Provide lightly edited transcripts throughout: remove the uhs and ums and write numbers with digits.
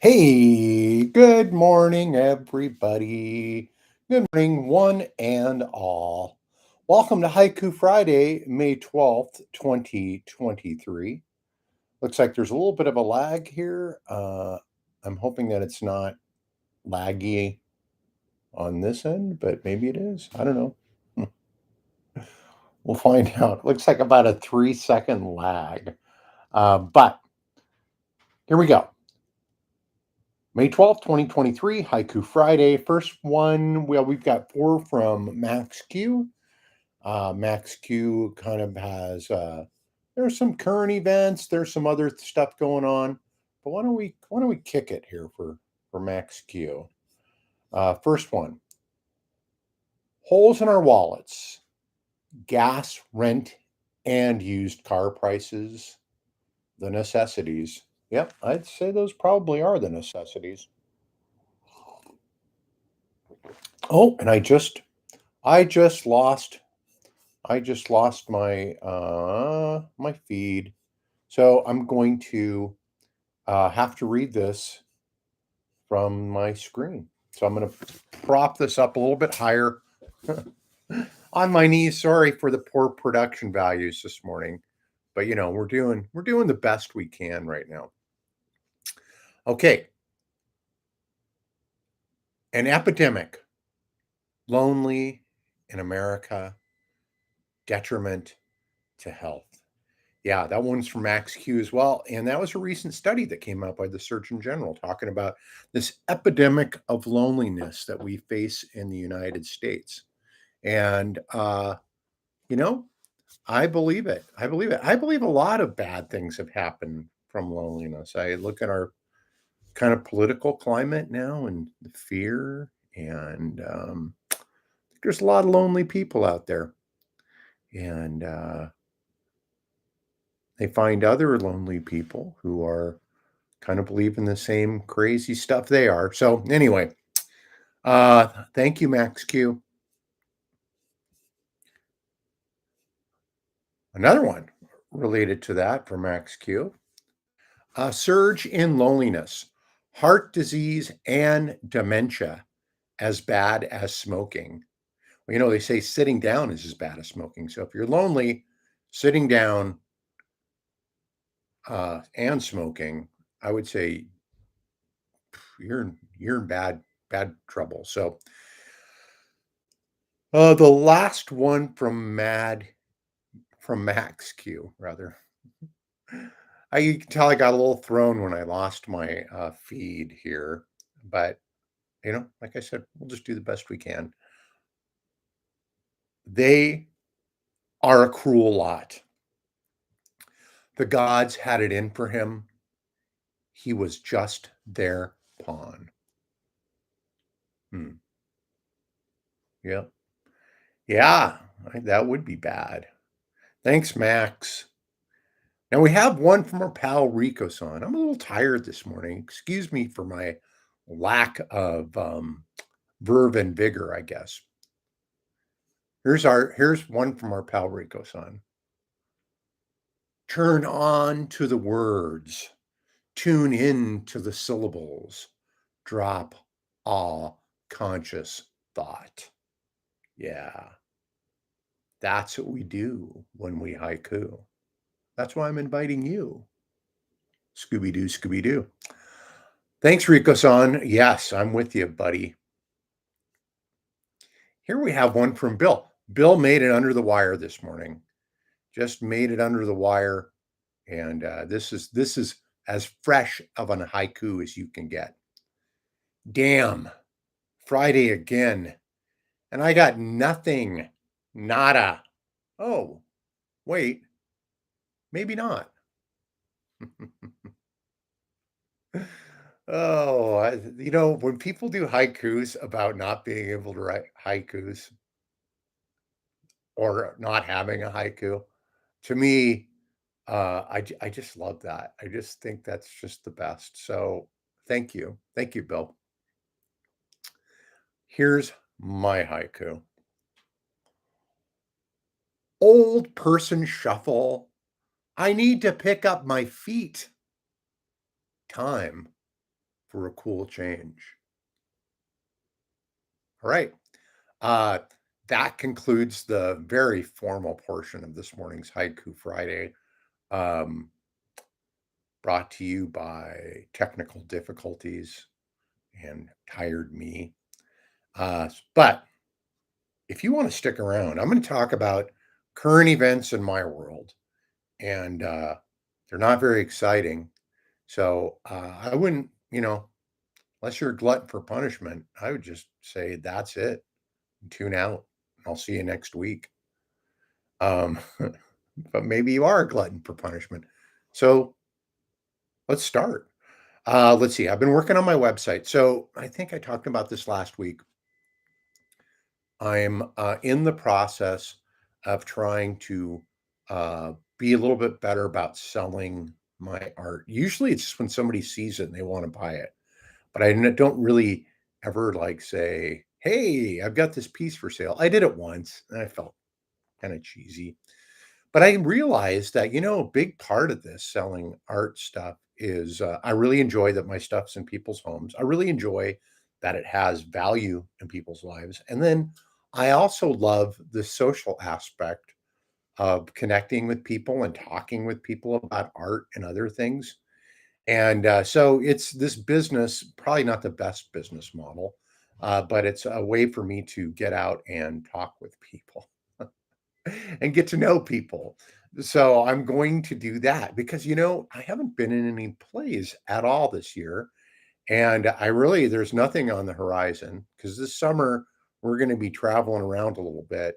Hey, good morning, everybody. Good morning, one and all. Welcome to Haiku Friday, May 12th, 2023. Looks like there's a little bit of a lag here. I'm hoping that it's not laggy on this end, but maybe it is. I don't know. We'll find out. Looks like about a 3-second lag. But here we go. May 12th, 2023, Haiku Friday. First one, well, we've got four from Max Q. Max Q kind of has, there's some current events, there's some other stuff going on, but why don't we kick it here for Max Q? First one, holes in our wallets, gas, rent, and used car prices, the necessities. Yep, I'd say those probably are the necessities. Oh, and I just lost my my feed. So I'm going to have to read this from my screen. So I'm going to prop this up a little bit higher on my knees. Sorry for the poor production values this morning, but we're doing the best we can right now. Okay. An epidemic, lonely in America, detriment to health. Yeah, that one's from Max Q as well. And that was a recent study that came out by the Surgeon General talking about this epidemic of loneliness that we face in the United States. And, you know, I believe it. I believe it. I believe a lot of bad things have happened from loneliness. I look at our kind of political climate now and the fear, and there's a lot of lonely people out there. And, they find other lonely people who are kind of believe in the same crazy stuff they are. So anyway, thank you, Max Q. Another one related to that for Max Q. A surge in loneliness, heart disease, and dementia as bad as smoking. Well, they say sitting down is as bad as smoking. So if you're lonely, sitting down and smoking, I would say you're in bad trouble. So the last one from Max Q rather. You can tell I got a little thrown when I lost my feed here, but like I said, we'll just do the best we can. They are a cruel lot. The gods had it in for him. He was just their pawn. Hmm. Yeah. Yeah, that would be bad. Thanks, Max. Now we have one from our pal Rico-san. I'm a little tired this morning. Excuse me for my lack of verve and vigor, I guess. Here's one from our pal Rico-san. Turn on to the words. Tune in to the syllables. Drop all conscious thought. Yeah. That's what we do when we haiku. That's why I'm inviting you. Scooby Doo, Scooby Doo. Thanks, Rico-san. Yes, I'm with you, buddy. Here we have one from Bill. Bill made it under the wire this morning. Just made it under the wire, and this is as fresh of an haiku as you can get. Damn, Friday again, and I got nothing, nada. Oh, wait, maybe not. When people do haikus about not being able to write haikus or not having a haiku, to me, I just love that. I just think that's just the best. So thank you, Bill. Here's my haiku. Old person shuffle. I need to pick up my feet. Time for a cool change. All right. Uh, that concludes the very formal portion of this morning's Haiku Friday, um, brought to you by technical difficulties and tired me. But if you want to stick around, I'm going to talk about current events in my world, and they're not very exciting. So I wouldn't, unless you're a glutton for punishment, I would just say that's it. Tune out. I'll see you next week. Um, but maybe you are a glutton for punishment. So let's start. Let's see. I've been working on my website. So I think I talked about this last week. I'm in the process of trying to be a little bit better about selling my art. Usually it's just when somebody sees it and they want to buy it, but don't really ever like say, "Hey, I've got this piece for sale." I did it once and I felt kind of cheesy. But I realized that, a big part of this selling art stuff is I really enjoy that my stuff's in people's homes. I really enjoy that it has value in people's lives. And then I also love the social aspect of connecting with people and talking with people about art and other things. And so it's this business, probably not the best business model, but it's a way for me to get out and talk with people and get to know people. So I'm going to do that because, I haven't been in any plays at all this year. And there's nothing on the horizon because this summer we're going to be traveling around a little bit.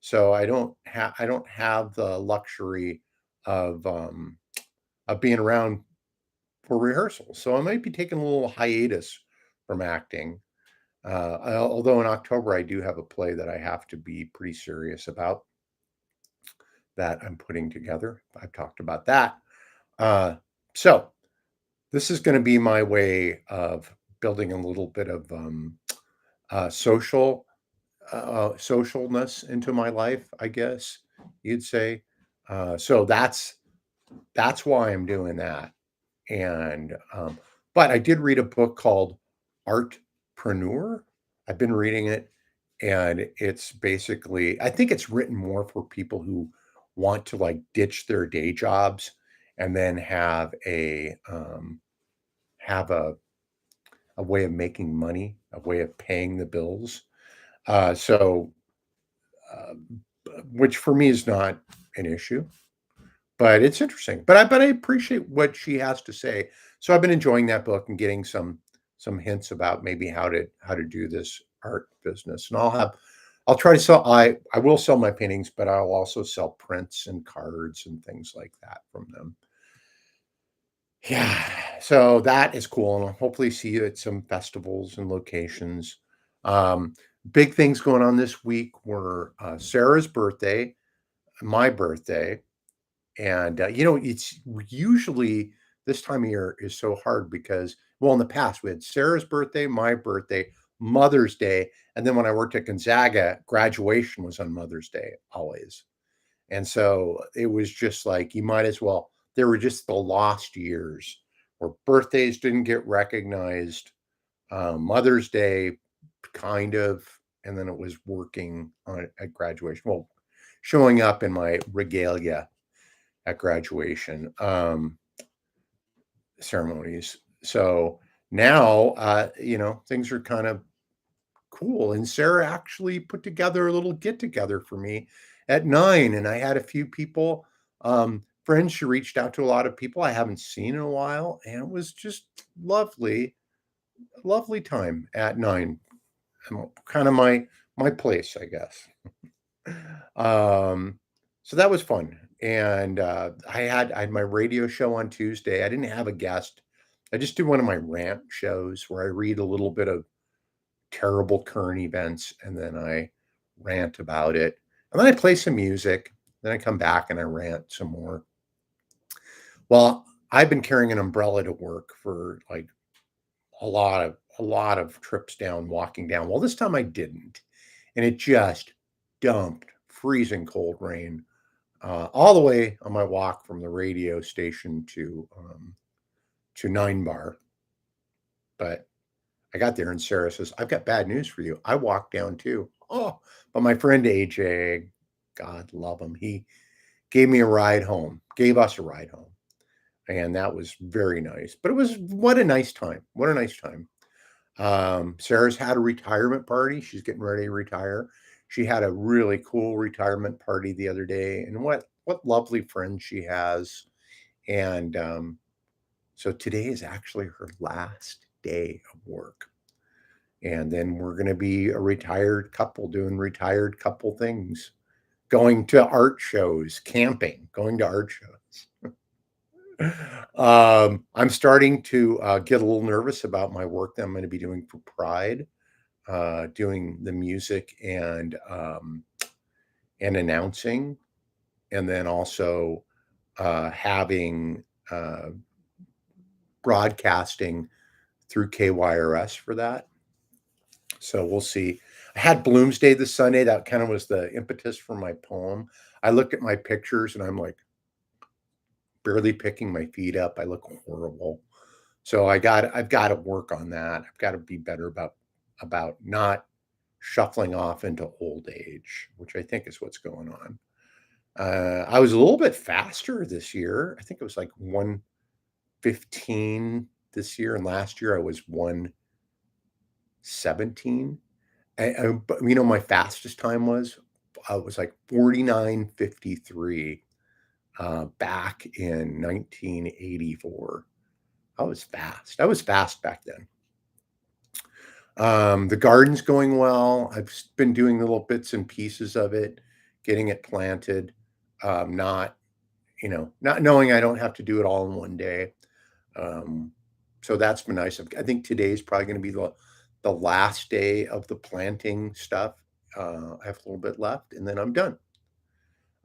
So I don't have the luxury of, of being around for rehearsals. So I might be taking a little hiatus from acting. Although in October I do have a play that I have to be pretty serious about that I'm putting together. I've talked about that. Uh, so this is going to be my way of building a little bit of socialness into my life, I guess you'd say. So that's why I'm doing that. And but I did read a book called Artpreneur. I've been reading it, and it's basically I think it's written more for people who want to like ditch their day jobs and then have a way of making money, a way of paying the bills. So uh, which for me is not an issue. But it's interesting. But I appreciate what she has to say. So I've been enjoying that book and getting some hints about maybe how to do this art business. And I'll try to sell I will sell my paintings, but I'll also sell prints and cards and things like that from them. Yeah. So that is cool. And I'll hopefully see you at some festivals and locations. Um, big things going on this week were Sarah's birthday, my birthday. And, it's usually this time of year is so hard because, well, in the past, we had Sarah's birthday, my birthday, Mother's Day. And then when I worked at Gonzaga, graduation was on Mother's Day always. And so it was just like, you might as well, there were just the lost years where birthdays didn't get recognized, Mother's Day, kind of, and then it was working on at graduation. Well, showing up in my regalia at graduation ceremonies. So now, things are kind of cool. And Sarah actually put together a little get together for me at 9. And I had a few people, friends. She reached out to a lot of people I haven't seen in a while. And it was just lovely, lovely time at 9. Kind of my place, I guess. Um, so that was fun. And I had my radio show on Tuesday. I didn't have a guest. I just did one of my rant shows where I read a little bit of terrible current events and then I rant about it. And then I play some music. Then I come back and I rant some more. Well, I've been carrying an umbrella to work for like a lot of trips down, walking down. Well, this time I didn't. And it just dumped freezing cold rain all the way on my walk from the radio station to Nine Bar. But I got there and Sarah says, "I've got bad news for you." I walked down too. Oh, but my friend AJ, God love him, he gave me a ride home, gave us a ride home. And that was very nice. But it was what a nice time. What a nice time. Sarah's had a retirement party. She's getting ready to retire. She had a really cool retirement party the other day, and what lovely friends she has. And so today is actually her last day of work. And then we're going to be a retired couple doing retired couple things, going to art shows, camping, going to art shows. I'm starting to get a little nervous about my work that I'm going to be doing for Pride, doing the music and announcing, and then also having broadcasting through KYRS for that. So we'll see. I had Bloomsday this Sunday. That kind of was the impetus for my poem. I looked at my pictures and I'm like barely picking my feet up. I look horrible. So I've got to work on that. I've got to be better about not shuffling off into old age, which I think is what's going on. I was a little bit faster this year. I think it was like 115 this year, and last year I was 117. But my fastest time was like 49:53 back in 1984. I was fast. I was fast back then. The garden's going well. I've been doing little bits and pieces of it, getting it planted. Not, not knowing I don't have to do it all in one day. Um, so that's been nice. I think today's probably going to be the last day of the planting stuff. I have a little bit left, and then I'm done.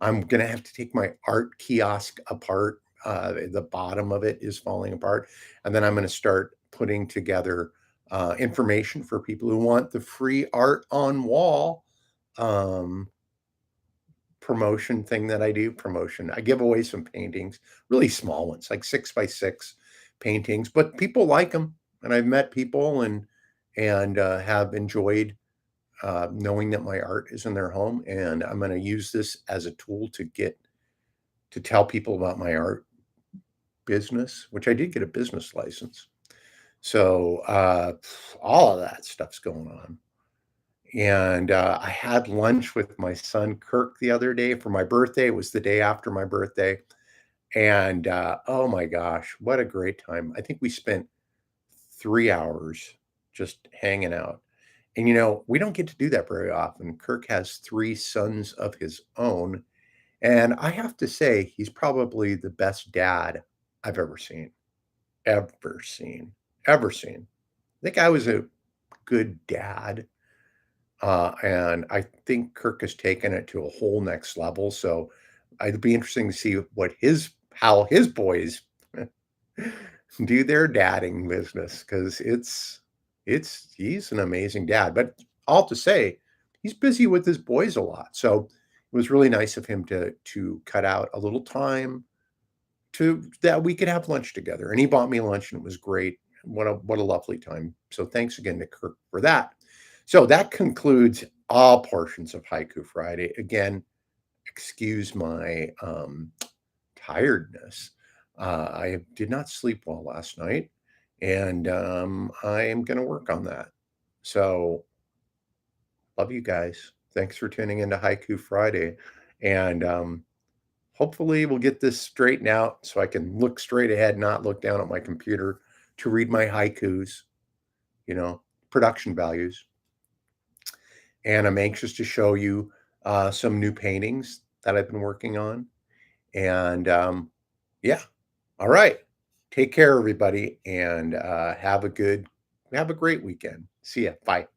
I'm going to have to take my art kiosk apart. The bottom of it is falling apart. And then I'm going to start putting together information for people who want the free art on wall um, promotion thing that I do. Promotion. I give away some paintings, really small ones, like 6x6 paintings, but people like them. And I've met people and have enjoyed knowing that my art is in their home, and I'm going to use this as a tool to tell people about my art business, which I did get a business license. So all of that stuff's going on. And I had lunch with my son Kirk the other day for my birthday. It was the day after my birthday. And oh my gosh, what a great time. I think we spent 3 hours just hanging out. And we don't get to do that very often. Kirk has three sons of his own. And I have to say, he's probably the best dad I've ever seen. Ever seen. Ever seen. I think I was a good dad. And I think Kirk has taken it to a whole next level. So it'd be interesting to see how his boys do their dadding business, because he's an amazing dad. But all to say, he's busy with his boys a lot. So it was really nice of him to cut out a little time to that we could have lunch together. And he bought me lunch, and it was great. What a lovely time. So thanks again to Kirk for that. So that concludes all portions of Haiku Friday. Again, excuse my tiredness. I did not sleep well last night, and I am going to work on that. So, love you guys. Thanks for tuning into Haiku Friday. And hopefully, we'll get this straightened out so I can look straight ahead, not look down at my computer to read my haikus, production values. And I'm anxious to show you some new paintings that I've been working on. And yeah, all right. Take care, everybody, and have a great weekend. See ya. Bye.